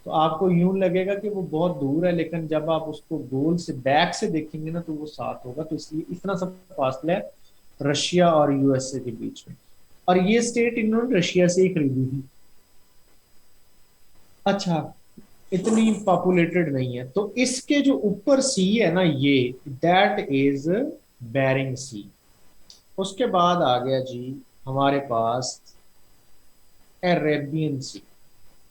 तो आपको यूं लगेगा कि वो बहुत दूर है, लेकिन जब आप उसको गोल से बैक से देखेंगे ना तो वो साथ होगा। तो इसलिए इतना सब फासला है रशिया और यूएसए के बीच में। और ये स्टेट इन्होंने रशिया से ही खरीदी थी। अच्छा, इतनी पॉपुलेटेड नहीं है। तो इसके जो ऊपर सी है ना, ये दैट इज बेरिंग सी। उसके बाद आ गया जी हमारे पास अरेबियन सी।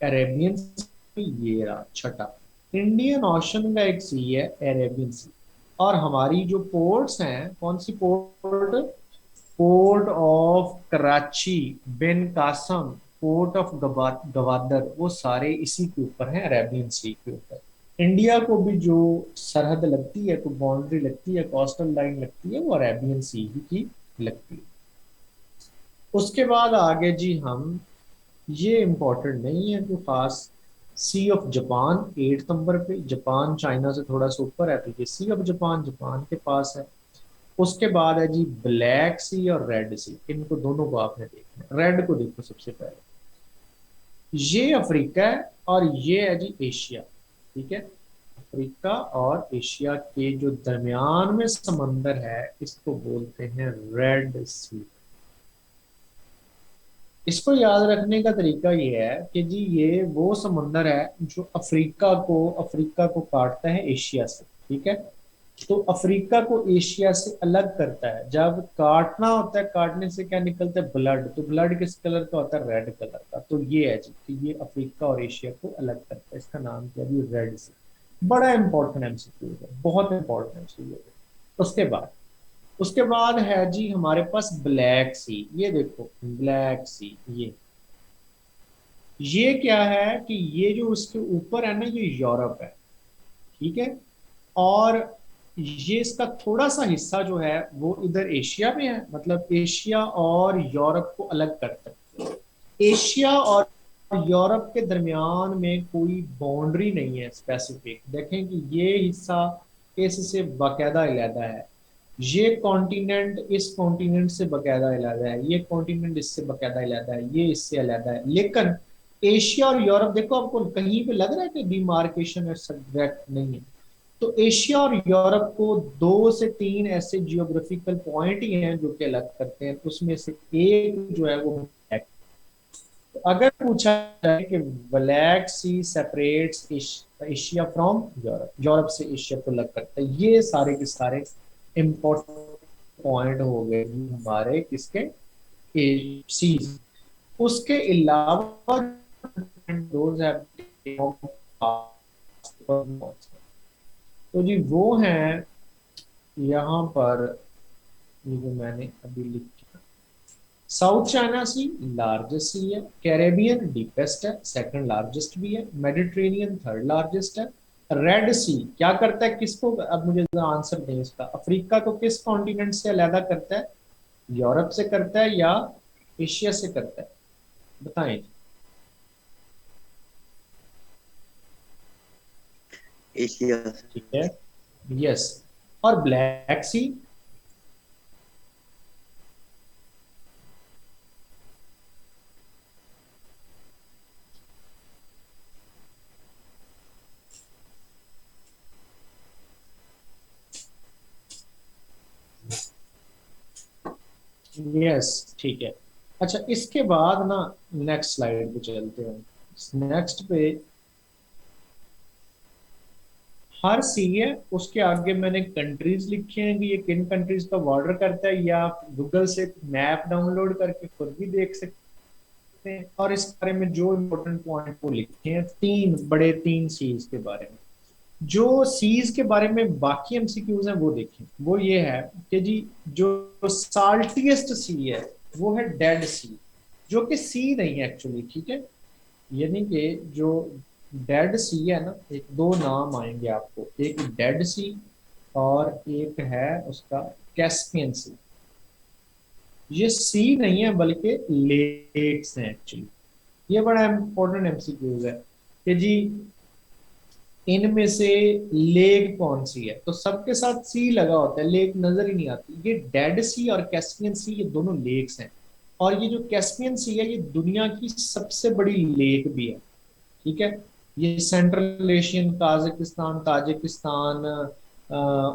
अरेबियन सी ये रहा छठा। इंडियन ओशन का एक सी है अरेबियन सी। और हमारी जो पोर्ट्स हैं, कौन सी port? Port of Karachi, Bin Qasim, port of Gwadar, वो सारे इसी के ऊपर हैं, अरेबियन सी के ऊपर। इंडिया को भी जो सरहद लगती है, तो बाउंड्री लगती है, कोस्टल लाइन लगती है, वो अरेबियन सी ही की लगती है। उसके बाद आगे जी हम, ये इंपॉर्टेंट नहीं है कोई खास, सी ऑफ जापान 8 नंबर पे। जापान चाइना से थोड़ा सा ऊपर है, तो ये सी ऑफ जापान जापान के पास है। उसके बाद है जी ब्लैक सी और रेड सी। इनको दोनों को आपने देखना है। रेड को देखो सबसे पहले, ये अफ्रीका है और ये है जी एशिया। ठीक है, अफ्रीका और एशिया के जो दरमियान में समंदर है, इसको बोलते हैं रेड सी। इसको याद रखने का तरीका ये है कि जी ये वो समंदर है जो अफ्रीका को काटता है एशिया से। ठीक है, तो अफ्रीका को एशिया से अलग करता है। जब काटना होता है, काटने से क्या निकलता है? ब्लड। तो ब्लड किस कलर का होता है? रेड कलर का। तो ये है जी कि ये अफ्रीका और एशिया को अलग करता है। इसका नाम क्या है जी? रेड सी। बड़ा इंपॉर्टेंट एमसीक्यू है, बहुत इंपॉर्टेंट एमसीक्यू है। उसके बाद है जी हमारे पास ब्लैक सी। ये देखो ब्लैक सी, ये क्या है कि ये जो उसके ऊपर है ना, ये यूरोप है। ठीक है, और ये इसका थोड़ा सा हिस्सा जो है वो इधर एशिया में है। मतलब एशिया और यूरोप को अलग करता है। एशिया और यूरोप के दरमियान में कोई बाउंड्री नहीं है स्पेसिफिक। देखें कि ये हिस्सा इससे बाकायदा अलहदा है, ये कॉन्टिनेंट इस कॉन्टिनेंट से बाकायदा अलहदा है, ये कॉन्टिनेंट इससे बाकायदा अलहदा है, ये इससे अलहदा है। लेकिन एशिया और यूरोप देखो, आपको कहीं पे लग रहा है कि डिमार्केशन है, सब्जेक्ट नहीं है। तो एशिया और यूरोप को 2 से 3 ऐसे जियोग्राफिकल पॉइंट ही हैं जो कि अलग करते हैं। उसमें से एक जो है वो है। तो अगर पूछा जाए कि Black Sea separates Asia from Europe, Europe से एशिया को अलग करता है, ये सारे के सारे इंपॉर्टेंट पॉइंट हो गए हमारे किसके? सीज। उसके अलावा दोज हैव, तो जी वो हैं यहाँ पर, ये जो मैंने अभी लिखा। साउथ चाइना सी लार्जेस्ट सी है, कैरेबियन डीपेस्ट है, सेकंड लार्जेस्ट भी है, मेडिटेरेनियन थर्ड लार्जेस्ट है। रेड सी क्या करता है किसको? अब मुझे आंसर दें इसका। अफ्रीका को किस कॉन्टिनेंट से अलहदा करता है? यूरोप से करता है या एशिया से करता है? बताएं। एशिया। ठीक है, यस। और ब्लैक सी? यस, ठीक है। अच्छा, इसके बाद ना नेक्स्ट स्लाइड पे चलते हैं। नेक्स्ट पे हर सी है, उसके आगे मैंने कंट्रीज लिखे हैं कि ये किन कंट्रीज का बॉर्डर करता है, या आप गूगल से मैप डाउनलोड करके खुद भी देख सकते हैं। और इस बारे में जो इम्पोर्टेंट पॉइंट वो लिखे हैं, तीन सीज के बारे में। जो सीज के बारे में बाकी एमसीक्यूज हैं वो देखें। वो ये है कि जी जो साल्टीएस्ट सी है वो है डेड सी, जो कि सी नहीं है एक्चुअली। ठीक है, यानी कि जो डेड सी है ना, एक दो नाम आएंगे आपको, एक डेड सी और एक है उसका कैस्पियन सी। ये सी नहीं है बल्कि लेक्स हैं एक्चुअली। ये बड़ा इंपॉर्टेंट एमसीक्यूज है कि जी इनमें से लेक कौन सी है। तो सबके साथ सी लगा होता है, लेक नजर ही नहीं आती। ये डेड सी और कैस्पियन सी ये दोनों लेक्स हैं। और ये जो कैस्पियन सी है ये दुनिया की सबसे बड़ी लेक भी है। ठीक है, ये central Asian, Kazakhstan, Tajikistan,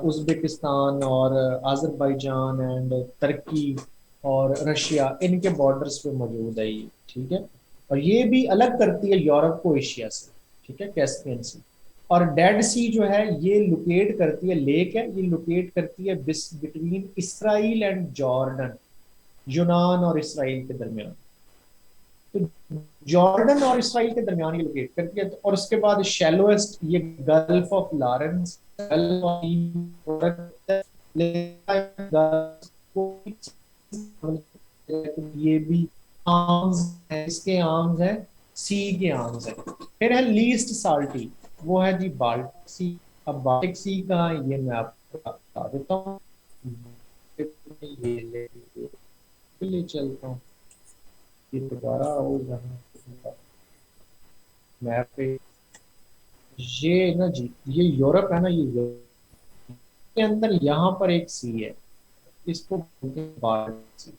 Uzbekistan और अजरबैजान एंड तुर्की और रशिया, इनके बॉर्डर्स पे मौजूद है ये। ठीक है, और ये भी अलग करती है यूरोप को एशिया से। ठीक है, कैस्पियन सी। और डेड सी जो है ये लोकेट करती है, लेक है, ये लोकेट करती है बिटवीन इसराइल एंड जॉर्डन, यूनान और इसराइल के दरमियान। तो जॉर्डन और इसराइल के दरमियान ये लोकेट करती है। और उसके बाद शैलोएस्ट ये gulf of Lawrence, gulf of, ये भी आर्म्स है, इसके आर्म्स है, सी के आर्म्स है। फिर है लीस्ट साल्टी, वो है जी बाल्टिक सी। अब बाल्टिक सी का ये मैं आपको बता देता हूँ। ले चलता हूँ, ये दोबारा होगा मैप पे। ये ना जी, ये यूरोप है ना, ये यूरोप के अंदर यहाँ पर एक सी है, इसको बोलते हैं बाल्टिक सी।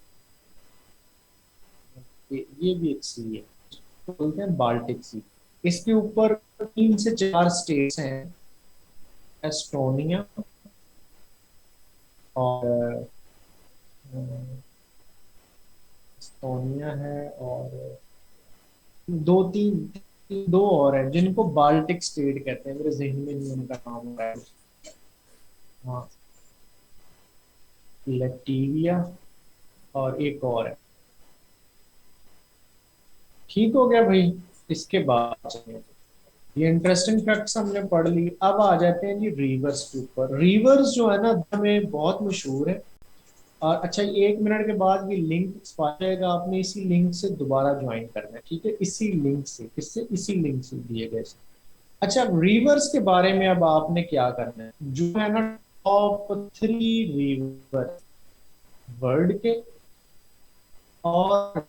ये भी एक सी है, इसको बोलते हैं बाल्टिक सी। इसके ऊपर 3 से 4 स्टेट्स हैं, एस्टोनिया और एस्टोनिया है, और दो तीन, दो और है जिनको बाल्टिक स्टेट कहते हैं, मेरे जहन में नहीं उनका नाम हो रहा है। हाँ, लैटविया और एक और है। ठीक हो गया भाई। इसके बाद ये इंटरेस्टिंग फैक्ट्स हमने पढ़ ली। अब आ जाते हैं जी रिवर्स के ऊपर। रिवर्स जो है ना हमें बहुत मशहूर है। और अच्छा, 1 मिनट के बाद ये लिंक एक्सपायर जाएगा, आपने इसी लिंक से दोबारा ज्वाइन करना है। ठीक है, इसी लिंक से, इससे इसी लिंक से दिए गए से। अच्छा, रिवर्स के बारे में अब आपने क्या करना है, जो है ना टॉप 3 रिवर वर्ल्ड के, और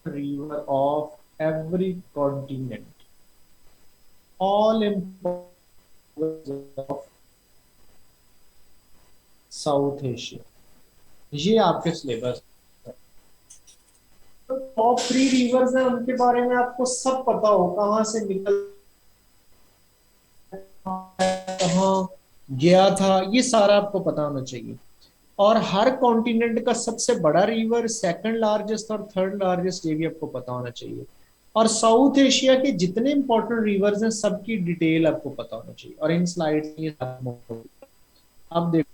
river of every continent, all of south Asia, ये आपके सिलेबस। तो टॉप 3 रिवर्स हैं, उनके बारे में आपको सब पता हो, कहाँ से निकल, कहाँ गया था, ये सारा आपको पता होना चाहिए। और हर कॉन्टिनेंट का सबसे बड़ा रिवर, सेकंड लार्जेस्ट और थर्ड लार्जेस्ट, ये भी आपको पता होना चाहिए। और साउथ एशिया के जितने इंपॉर्टेंट रिवर्स हैं सबकी डिटेल आपको पता होना चाहिए। और इन स्लाइड्स में ये अब देखो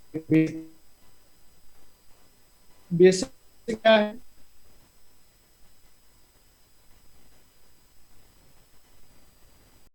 बेसिक क्या है।